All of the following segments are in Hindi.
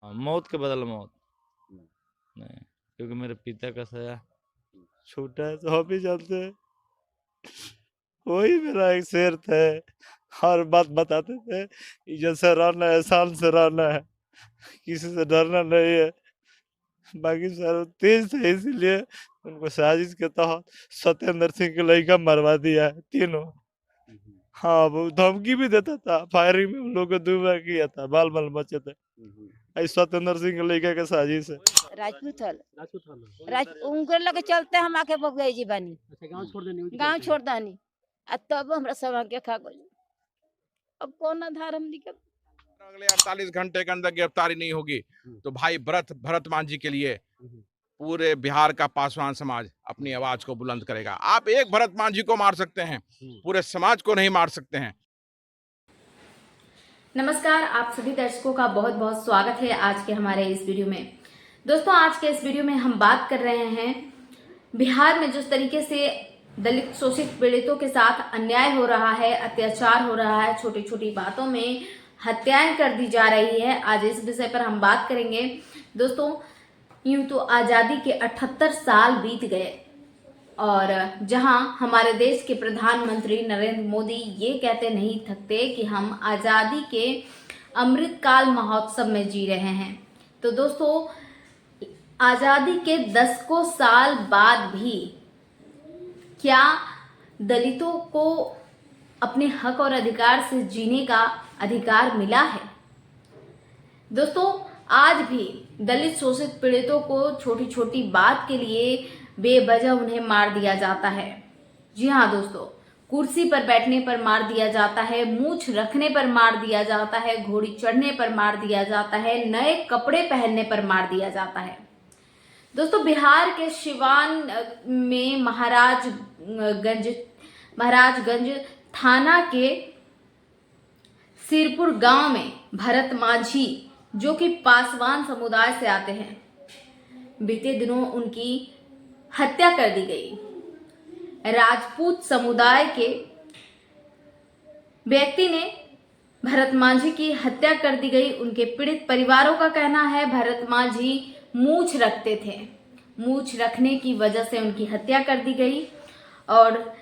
मौत के बदले मौत हम्म, नहीं, क्योंकि मेरे पिता का सया छोटा है तो हम भी जानते हैं। वही मेरा एक शेर थे, हर बात बताते थे, इज्जत से रहना है, शान से रहना है, किसी से डरना नहीं है। बाकी सर तेज थे, इसीलिए उनको साजिश के तहत सत्येंद्र सिंह के लड़का मरवा दिया है तीनों। हम्म, हाँ, वो धमकी भी देता था, फायरिंग में उन लोग को 2 बार किया था, बाल बाल बचे थे। हम्म। ऐ सत्येंद्र सिंह के लड़का के साजिश है। राजपूत हल राजपूत हल। राज उनके लगे चलते हम आके बगई जी बानी अच्छा, गांव छोड़ देने गांव छोड़ दानी आ तब हमरा सब आके खा गई। अब कौन आधार हम निकल अगले 48 घंटे के अंदर गिरफ्तारी नहीं होगी तो भाई भरत मान जी के लिए पूरे बिहार का पासवान समाज अपनी आवाज को बुलंद करेगा। आप एक भरत मान जी को मार सकते हैं, पूरे समाज को नहीं मार सकते हैं। नमस्कार, आप सभी दर्शकों का बहुत बहुत स्वागत है आज के हमारे इस वीडियो में। दोस्तों, आज के इस वीडियो में हम बात कर रहे हैं बिहार में जिस तरीके से दलित शोषित पीड़ितों के साथ अन्याय हो रहा है, अत्याचार हो रहा है, छोटी छोटी बातों में हत्याएं कर दी जा रही है। आज इस विषय पर हम बात करेंगे। दोस्तों, यूं तो आजादी के 78 साल बीत गए और जहां हमारे देश के प्रधानमंत्री नरेंद्र मोदी ये कहते नहीं थकते कि हम आज़ादी के अमृतकाल महोत्सव में जी रहे हैं, तो दोस्तों आज़ादी के 10 साल बाद भी क्या दलितों को अपने हक और अधिकार से जीने का अधिकार मिला है? दोस्तों, आज भी दलित शोषित पीड़ितों को छोटी छोटी बात के लिए बेवजह उन्हें मार दिया जाता है। जी हाँ दोस्तों, कुर्सी पर बैठने पर मार दिया जाता है, मूछ रखने पर मार दिया जाता है, घोड़ी चढ़ने पर मार दिया जाता है, नए कपड़े पहनने पर मार दिया जाता है। दोस्तों, बिहार के सिवान में महाराजगंज थाना के सिरपुर गांव में भरत माझी, जो कि पासवान समुदाय से आते हैं, बीते दिनों उनकी हत्या कर दी गई। राजपूत समुदाय के व्यक्ति ने भरत माझी की हत्या कर दी गई। उनके पीड़ित परिवारों का कहना है भरत माझी मूछ रखते थे, मूछ रखने की वजह से उनकी हत्या कर दी गई। और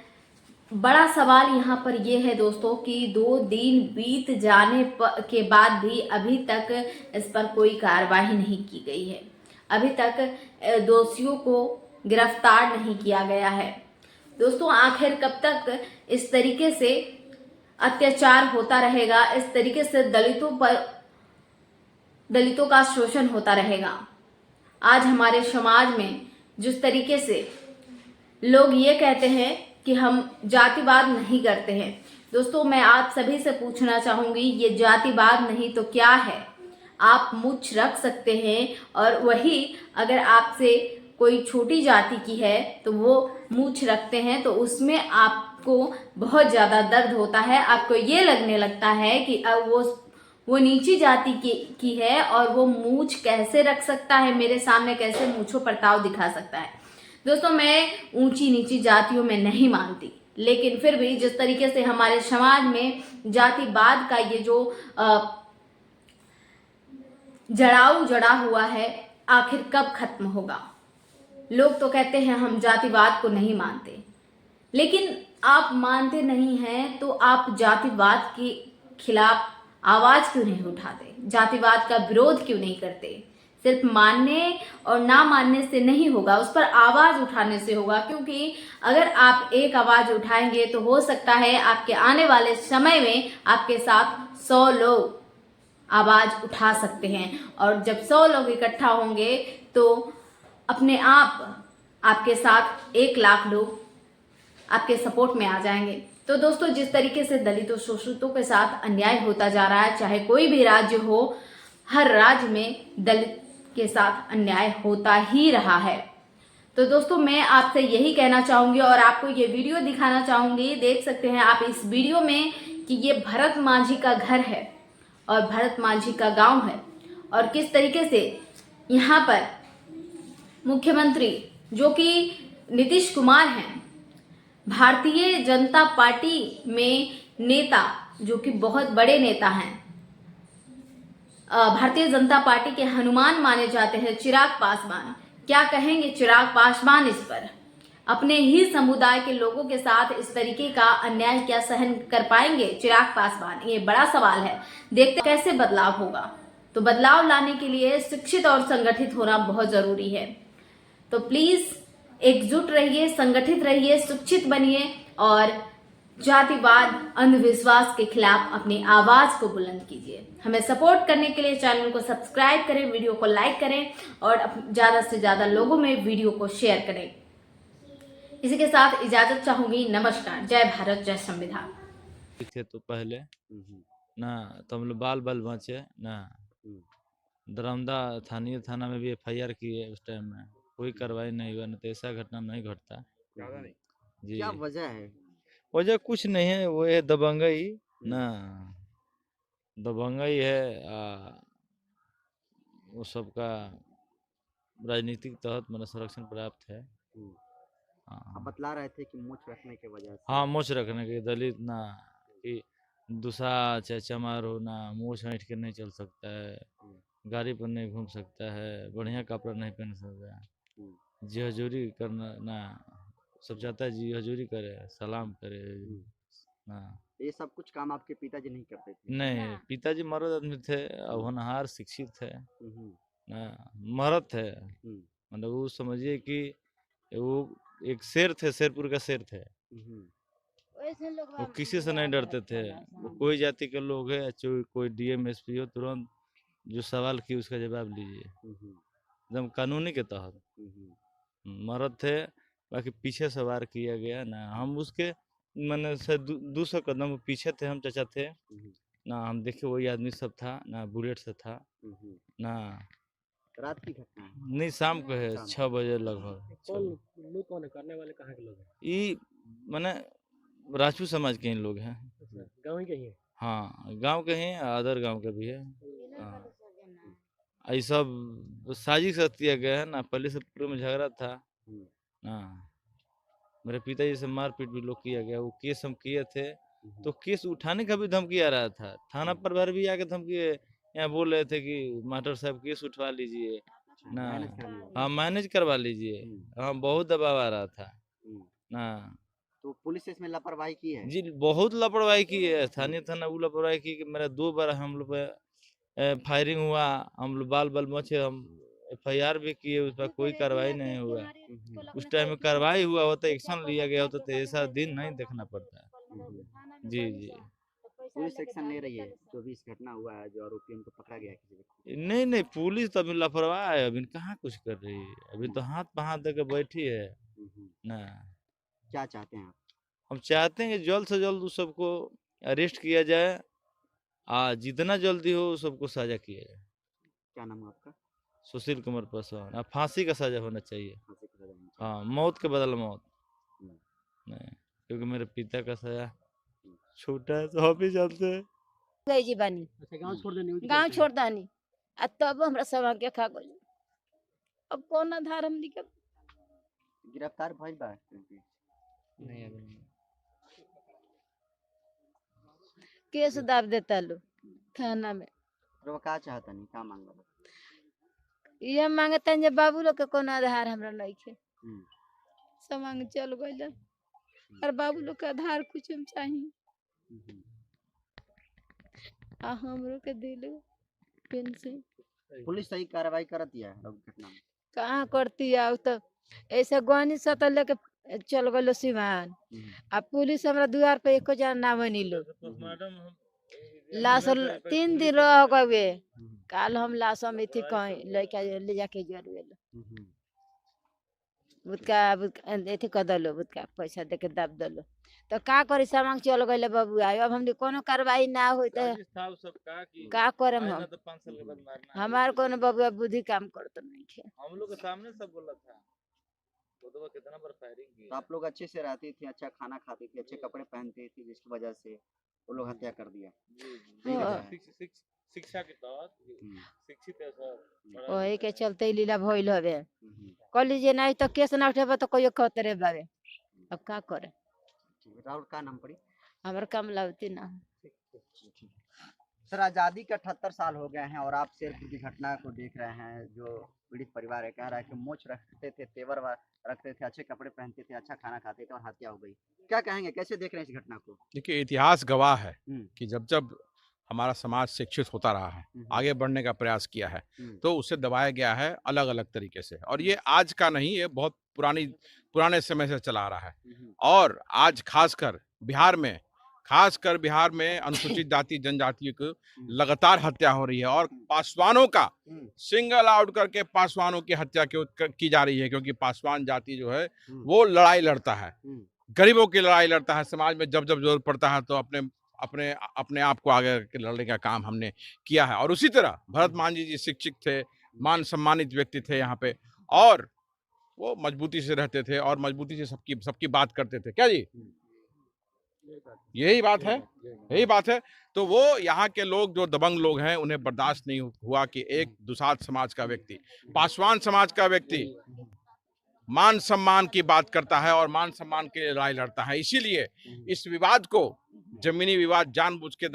बड़ा सवाल यहाँ पर यह है दोस्तों कि 2 दिन बीत जाने के बाद भी अभी तक इस पर कोई कार्रवाई नहीं की गई है। अभी तक दोषियों को गिरफ्तार नहीं किया गया है। दोस्तों, आखिर कब तक इस तरीके से अत्याचार होता रहेगा, इस तरीके से दलितों का शोषण होता रहेगा? आज हमारे समाज में जिस तरीके से लोग ये कहते हैं कि हम जातिवाद नहीं करते हैं, दोस्तों मैं आप सभी से पूछना चाहूंगी, ये जातिवाद नहीं तो क्या है? आप मूछ रख सकते हैं और वही अगर आपसे कोई छोटी जाति की है तो वो मूछ रखते हैं तो उसमें आपको बहुत ज़्यादा दर्द होता है। आपको ये लगने लगता है कि अब वो नीची जाति की है और वो मूछ कैसे रख सकता है, मेरे सामने कैसे मूछों पर ताव दिखा सकता है। दोस्तों, मैं ऊंची नीची जातियों में नहीं मानती, लेकिन फिर भी जिस तरीके से हमारे समाज में जातिवाद का ये जो जड़ाऊ जड़ा हुआ है, आखिर कब खत्म होगा? लोग तो कहते हैं हम जातिवाद को नहीं मानते, लेकिन आप मानते नहीं हैं तो आप जातिवाद के खिलाफ आवाज क्यों नहीं उठाते? जातिवाद का विरोध क्यों नहीं करते? सिर्फ मानने और ना मानने से नहीं होगा, उस पर आवाज उठाने से होगा। क्योंकि अगर आप एक आवाज उठाएंगे तो हो सकता है आपके आने वाले समय में आपके साथ 100 लोग आवाज उठा सकते हैं, और जब 100 लोग इकट्ठा होंगे तो अपने आप आपके साथ 1 लाख लोग आपके सपोर्ट में आ जाएंगे। तो दोस्तों, जिस तरीके से दलितों शोषितों के साथ अन्याय होता जा रहा है, चाहे कोई भी राज्य हो, हर राज्य में दलित के साथ अन्याय होता ही रहा है। तो दोस्तों, मैं आपसे यही कहना चाहूंगी और आपको ये वीडियो दिखाना चाहूंगी। देख सकते हैं आप इस वीडियो में कि ये भरत माझी का घर है और भरत माझी का गांव है, और किस तरीके से यहाँ पर मुख्यमंत्री जो कि नीतीश कुमार हैं, भारतीय जनता पार्टी में नेता जो कि बहुत बड़े नेता हैं, भारतीय जनता पार्टी के हनुमान माने जाते हैं चिराग पासवान। क्या कहेंगे चिराग पासवान इस पर? अपने ही समुदाय के लोगों के साथ इस तरीके का अन्याय क्या सहन कर पाएंगे चिराग पासवान? ये बड़ा सवाल है। देखते कैसे बदलाव होगा। तो बदलाव लाने के लिए शिक्षित और संगठित होना बहुत जरूरी है। तो प्लीज एकजुट रहिए, संगठित रहिए, शिक्षित बनिए और जातिवाद, अंधविश्वास के खिलाफ अपनी आवाज को बुलंद कीजिए। हमें सपोर्ट करने के लिए चैनल को सब्सक्राइब करें, वीडियो को लाइक करें और ज्यादा से ज्यादा लोगों में वीडियो को शेयर करें। इसी के साथ इजाजत चाहूंगी। नमस्कार। जय भारत, जय संविधान। थे तो पहले ना, तो हम लोग बाल बाल बचे ना। दरौंदा थाना में भी एफआईआर की है, उस टाइम में कोई कार्रवाई नहीं हुआ, नहीं तो ऐसा घटना नहीं घटता जी। क्या वजह है? वजह कुछ नहीं है, वो है दबंगई ना, दबंगई है। वो सबका राजनीतिक तहत मतलब संरक्षण प्राप्त है। आप बतला रहे थे कि मूछ रखने के वजह से। हाँ, मूछ रखने के दलित ना कि दूसरा चाहे चमार हो ना, मूछ ऐंठ के नहीं चल सकता है, गाड़ी पर नहीं घूम सकता है, बढ़िया कपड़ा नहीं पहन सकता है, जी हजूरी करना ना, सब चाहता है जी हजूरी करे, सलाम करे ना। ये सब कुछ काम आपके पिताजी नहीं करते थे? नहीं, पिताजी मर्द आदमी थे, होनहार शिक्षित थे ना, मर्द थे। मतलब वो समझिए कि वो एक शेर थे, शेरपुर का शेर थे। वो किसी से नहीं डरते थे। वो कोई जाति के लोग है, कोई डीएम एसपी हो, तुरंत जो सवाल किए उसका जवाब लीजिए, एकदम कानूनी के तहत मर्द थे। बाकी पीछे सवार किया गया ना, हम उसके मैंने से 200 कदम पीछे थे, हम चाचा थे ना, हम देखे वही आदमी सब था ना, बुलेट से था ना। रात की घटना है? नहीं, शाम को है, 6 बजे लगभग। कौन है करने वाले? कहाँ के लोग हैं? ये मैंने राजपूत समाज के ही लोग हैं। गाँव ही के ही है? हाँ, गांव के हैं, अदर गांव के भी है। हाँ, ये सब साजिश से किया गया है ना, पहले से पूरे में झगड़ा था ना। मेरे पिताजी से मारपीट भी लोग किया गया, वो केस हम किए थे, तो केस उठाने का भी धमकी आ रहा था। थाना प्रभारी भी आके धमकी यहाँ बोल रहे थे कि मास्टर साहब केस उठवा लीजिए ना, हाँ मैनेज करवा लीजिए। हाँ, बहुत दबाव आ रहा था ना। तो पुलिस इसमें लापरवाही की है? जी, बहुत लापरवाही की है। स्थानीय थाना वो लापरवाही की कि मेरा 2 बार हम लोग पे फायरिंग हुआ, हम लोग बाल बाल बचे, हम एफआईआर भी किए, उस पर कोई कार्रवाई नहीं हुआ। उस टाइम में कार्रवाई हुआ होता, एक्शन लिया गया होता, तो ऐसा दिन नहीं देखना पड़ता है। जी जी, पुलिस एक्शन ले रही है जो भी इस घटना हुआ है, जो आरोपी उनको पकड़ा गया है किसी व्यक्ति? नहीं नहीं, पुलिस तो अभी लापरवाह है, अभी कहाँ कुछ कर रही है, अभी तो हाथ पे हाथ देकर बैठी है ना। क्या चाहते हैं आप? हम चाहते हैं कि जल्द से जल्द उस सबको अरेस्ट किया जाए, जितना जल्दी हो उस सबको सजा किया जाए। क्या नाम है आपका? सुशील कुमार पासवान। अब फांसी का सजा होना चाहिए। फांसी की सजा होनी चाहिए। हाँ, मौत के बदले मौत नहीं, क्योंकि मेरे पिता का सजा छोटा है, तो हम भी जानते हैं। गई जी बानी, अच्छा, गांव छोड़ देने गांव छोड़ दानी, तब हमरा सब के खा गई। अब कौन आधार हम निकल? गिरफ्तार भइल बा? नहीं, अभी केस दाब देता लो थाना में। तो का चाहता नहीं, का मांगला? ये मांगता जे बाबू लोग के कोनो आधार हमरा नहीं खे, सब मांग चल गइल। और बाबू लोग के आधार कुछ हम चाहिए, हमरो के दिलो पेंशन। पुलिस सही कार्रवाई करती है घटना में? कहाँ करती है? तो ऐसे गनी सत लेके चल गलो सिवान, आ पुलिस हमरा द्वार पे एको जना ना बनी लो। लाश 3 दिन रह गए, काल हम लाश में थी कहीं लड़का ले जाके जरूर बुतका एथी कर दलो, बुतका पैसा दे के दाब दलो। तो का करी, सामान चल गए बाबू। अब हमने कोनो कार्रवाई ना हो तो का करम हम? हमार कोनो बाबू बुद्धि काम करत नहीं है। हम लोग के सामने सब बोला था, वो कितना बार फायरिंग की। तो आप लोग अच्छे से रहती थी, अच्छा खाना खाती थी, अच्छे कपड़े पहनती थी, जिसकी वजह से वो लोग हत्या कर दिया। शिक्षा के तहत शिक्षित है सर, वही के चलते ही लीला भइल हवे। कह लीजिए नहीं तो केस ना उठेबा तो कोई खतरे बावे। अब का करे? राहुल का नाम पड़ी? हमर कमलावती ना। सर आज़ादी के 78 साल हो गए हैं और आप शेरपुर की घटना को देख रहे हैं। जो पीड़ित परिवार है कह रहा है कि मोछ रखते थे, तेवर रखते थे, अच्छे कपड़े पहनते थे, अच्छा खाना खाते थे और हत्या हो गई। क्या कहेंगे, कैसे देख रहे हैं इस घटना को? देखिए, इतिहास गवाह है हम्म, कि जब जब हमारा समाज शिक्षित होता रहा है, आगे बढ़ने का प्रयास किया है, तो उसे दबाया गया है अलग अलग तरीके से। और ये आज का नहीं, ये बहुत पुराने समय से चला आ रहा है। और आज खासकर बिहार में अनुसूचित जाति जनजातियों की लगातार हत्या हो रही है और पासवानों का सिंगल आउट करके पासवानों की हत्या की जा रही है, क्योंकि पासवान जाति जो है वो लड़ाई लड़ता है, गरीबों की लड़ाई लड़ता है। समाज में जब जब जरूरत पड़ता है तो अपने आप को आगे करके लड़ने का काम हमने किया है। और उसी तरह भरत मान जी शिक्षित थे, मान सम्मानित व्यक्ति थे यहाँ पे, और वो मजबूती से रहते थे और मजबूती से सबकी बात करते थे। क्या जी, यही बात है। तो वो यहाँ के लोग जो दबंग लोग हैं, उन्हें बर्दाश्त नहीं हुआ कि एक दुसाध समाज का व्यक्ति, पासवान समाज का व्यक्ति मान सम्मान की बात करता है और मान सम्मान के लिए लड़ाई लड़ता है। इसीलिए इस विवाद को जमीनी विवाद जानबूझ के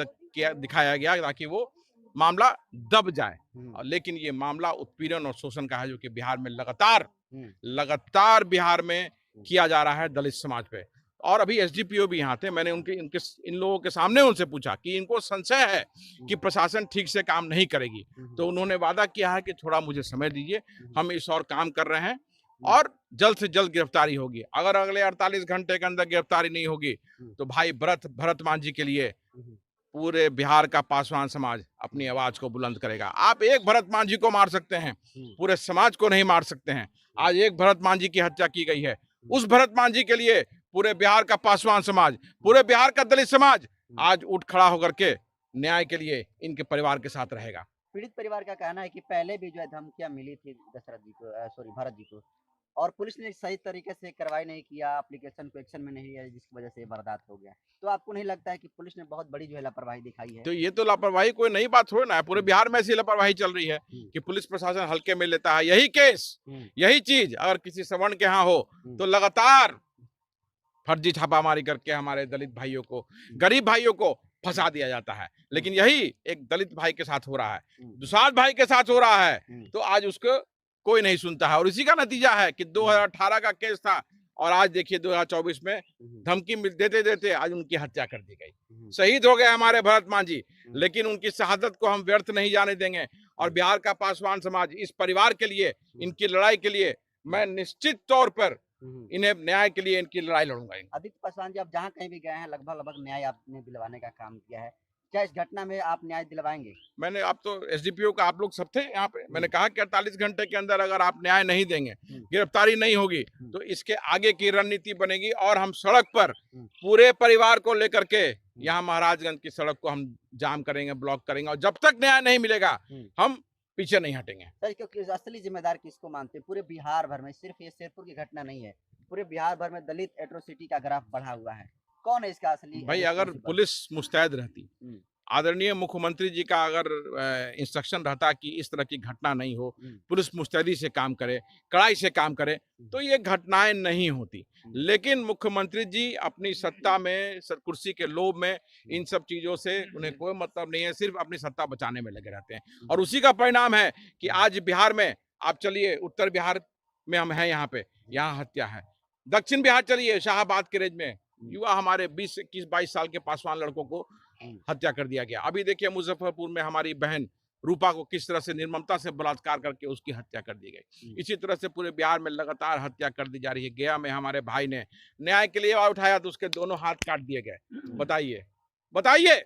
दिखाया गया ताकि वो मामला दब जाए। लेकिन ये मामला उत्पीड़न और शोषण का है, जो कि बिहार में लगातार बिहार में किया जा रहा है दलित समाज पे। और अभी एसडीपीओ भी यहाँ थे, मैंने इन लोगों के सामने उनसे पूछा कि इनको संशय है कि प्रशासन ठीक से काम नहीं करेगी, तो उन्होंने वादा किया है कि थोड़ा मुझे समय दीजिए, हम इस और काम कर रहे हैं और जल्द से जल्द गिरफ्तारी होगी। अगर अगले 48 घंटे के अंदर गिरफ्तारी नहीं होगी तो भाई भरत मान जी के लिए पूरे बिहार का पासवान समाज अपनी आवाज को बुलंद करेगा। आप एक भरत मान जी को मार सकते हैं, पूरे समाज को नहीं मार सकते हैं। आज एक भरत मान जी की हत्या की गई है, उस भरत मान जी के लिए पूरे बिहार का पासवान समाज, पूरे बिहार का दलित समाज आज उठ खड़ा होकर के न्याय के लिए इनके परिवार के साथ रहेगा। पीड़ित परिवार का कहना है कि पहले भी जो है धमकियां मिली थी भरत जी को, और पुलिस ने सही तरीके से कार्रवाई नहीं किया, एप्लीकेशन को एक्शन में नहीं है, जिसकी वजह से बर्बाद हो गया। तो आपको नहीं लगता है कि पुलिस ने बहुत बड़ी जो है लापरवाही दिखाई है? तो ये तो लापरवाही कोई नई बात थोड़ी ना है, पूरे बिहार में ऐसी लापरवाही चल रही है कि पुलिस प्रशासन हल्के में लेता है। यही केस, यही चीज अगर किसी सवर्ण के यहाँ हो तो लगातार फर्जी छापामारी करके हमारे दलित भाइयों को, गरीब भाइयों को फंसा दिया जाता है। लेकिन यही एक दलित भाई के साथ हो रहा है, दुसाध भाई के साथ हो रहा है, तो आज उसको कोई नहीं सुनता है। और इसी का नतीजा है कि 2018 का केस था और आज देखिए 2024 में धमकी देते देते आज उनकी हत्या कर दी गई। शहीद हो गए हमारे भरत मान जी, लेकिन उनकी शहादत को हम व्यर्थ नहीं जाने देंगे। और बिहार का पासवान समाज इस परिवार के लिए, इनकी लड़ाई के लिए मैं निश्चित तौर पर इन्हें न्याय के लिए इनकी लड़ाई लड़ूंगा। आदित्य पासवान जी, आप जहाँ कहीं भी गए हैं लगभग न्याय आपने दिलवाने का काम किया है। क्या इस घटना में आप न्याय दिलवाएंगे? मैंने, आप तो एसडीपीओ का आप लोग सब थे यहाँ पे, मैंने कहा कि 48 घंटे के अंदर अगर आप न्याय नहीं देंगे, गिरफ्तारी नहीं होगी, तो इसके आगे की रणनीति बनेगी और हम सड़क पर पूरे परिवार को लेकर के यहाँ महाराजगंज की सड़क को हम जाम करेंगे, ब्लॉक करेंगे, और जब तक न्याय नहीं मिलेगा हम पीछे नहीं हटेंगे। सर, क्योंकि असली जिम्मेदार किसको मानते हैं? पूरे बिहार भर में, सिर्फ ये शेरपुर की घटना नहीं है, पूरे बिहार भर में दलित एट्रोसिटी का ग्राफ बढ़ा हुआ है। कौन है इसका असली? भाई, अगर पुलिस मुस्तैद रहती, आदरणीय मुख्यमंत्री जी का अगर इंस्ट्रक्शन रहता कि इस तरह की घटना नहीं हो, पुलिस मुस्तैदी से काम करे, कड़ाई से काम करे, तो ये घटनाएं नहीं होती। लेकिन मुख्यमंत्री जी अपनी सत्ता में, कुर्सी के लोभ में, इन सब चीजों से उन्हें कोई मतलब नहीं है, सिर्फ अपनी सत्ता बचाने में लगे रहते हैं। और उसी का परिणाम है कि आज बिहार में, आप चलिए उत्तर बिहार में हम हैं यहाँ पे, यहाँ हत्या है। दक्षिण बिहार चलिए, शाहाबाद के रेंज में युवा हमारे 20, 21, 22 साल के पासवान लड़कों को हत्या कर दिया गया। अभी देखिए मुजफ्फरपुर में हमारी बहन रूपा को किस तरह से निर्ममता से बलात्कार करके उसकी हत्या कर दी गई। इसी तरह से पूरे बिहार में लगातार हत्या कर दी जा रही है। गया में हमारे भाई ने न्याय के लिए आवाज उठाया तो उसके दोनों हाथ काट दिए गए। बताइए,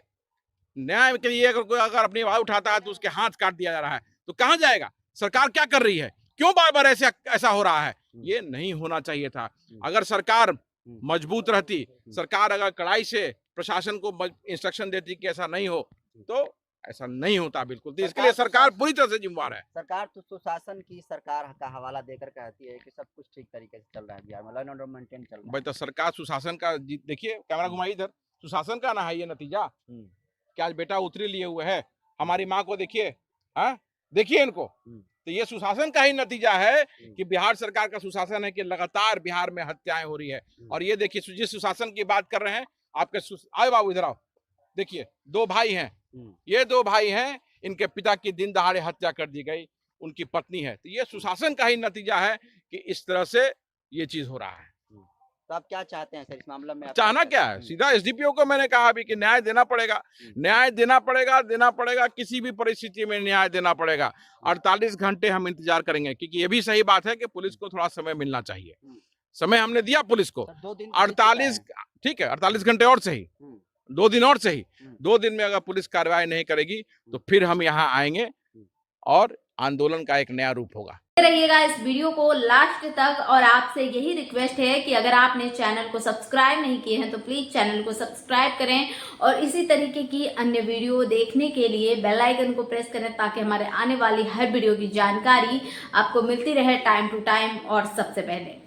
न्याय के लिए अगर अपनी आवाज उठाता है तो उसके हाथ काट दिया जा रहा है, तो कहाँ जाएगा? सरकार क्या कर रही है? क्यों बार बार ऐसा हो रहा है? ये नहीं होना चाहिए था। अगर सरकार मजबूत रहती, सरकार अगर कड़ाई से प्रशासन को इंस्ट्रक्शन देती कि ऐसा नहीं हो, तो ऐसा नहीं होता बिल्कुल। तो इसके लिए सरकार पूरी तरह से जिम्मेदार है। सरकार तो सुशासन की सरकार का हवाला देकर कहती है कि सब कुछ ठीक तरीके से चल रहा है बिहार में, लॉ एंड ऑर्डर मेंटेन चल रहा है। भाई, तो सरकार सुशासन का, देखिए कैमरा घुमाइए इधर, सुशासन का ना है ये नतीजा। क्या आज बेटा उतरी लिए हुए है, हमारी माँ को देखिए, देखिए इनको, तो ये सुशासन का ही नतीजा है कि बिहार सरकार का सुशासन है कि लगातार बिहार में हत्याएं हो रही है। और ये देखिए, जिस सुशासन की बात कर रहे हैं, आपके आए बाबू इधर आओ, देखिए 2 भाई हैं, ये 2 भाई हैं, इनके पिता की दिन दहाड़े हत्या कर दी गई, उनकी पत्नी है। तो ये सुशासन का ही नतीजा है कि इस तरह से ये चीज हो रहा है। तो आप क्या चाहते हैं सर इस मामले में? चाहना क्या है? सीधा एसडीपीओ को मैंने कहा अभी कि न्याय देना पड़ेगा, न्याय देना पड़ेगा, किसी भी परिस्थिति में न्याय देना पड़ेगा। 48 घंटे हम इंतजार करेंगे, क्योंकि ये भी सही बात है कि पुलिस को थोड़ा समय मिलना चाहिए। समय हमने दिया पुलिस को, 2 दिन 48, ठीक है, 48 घंटे और सही, 2 दिन और सही। 2 दिन में अगर पुलिस कार्रवाई नहीं करेगी तो फिर हम यहाँ आएंगे और आंदोलन का एक नया रूप होगा। रहिएगा इस वीडियो को लास्ट तक, और आपसे यही रिक्वेस्ट है कि अगर आपने चैनल को सब्सक्राइब नहीं किए हैं तो प्लीज चैनल को सब्सक्राइब करें, और इसी तरीके की अन्य वीडियो देखने के लिए बेल आइकन को प्रेस करें ताकि हमारे आने वाली हर वीडियो की जानकारी आपको मिलती रहे टाइम टू टाइम और सबसे पहले।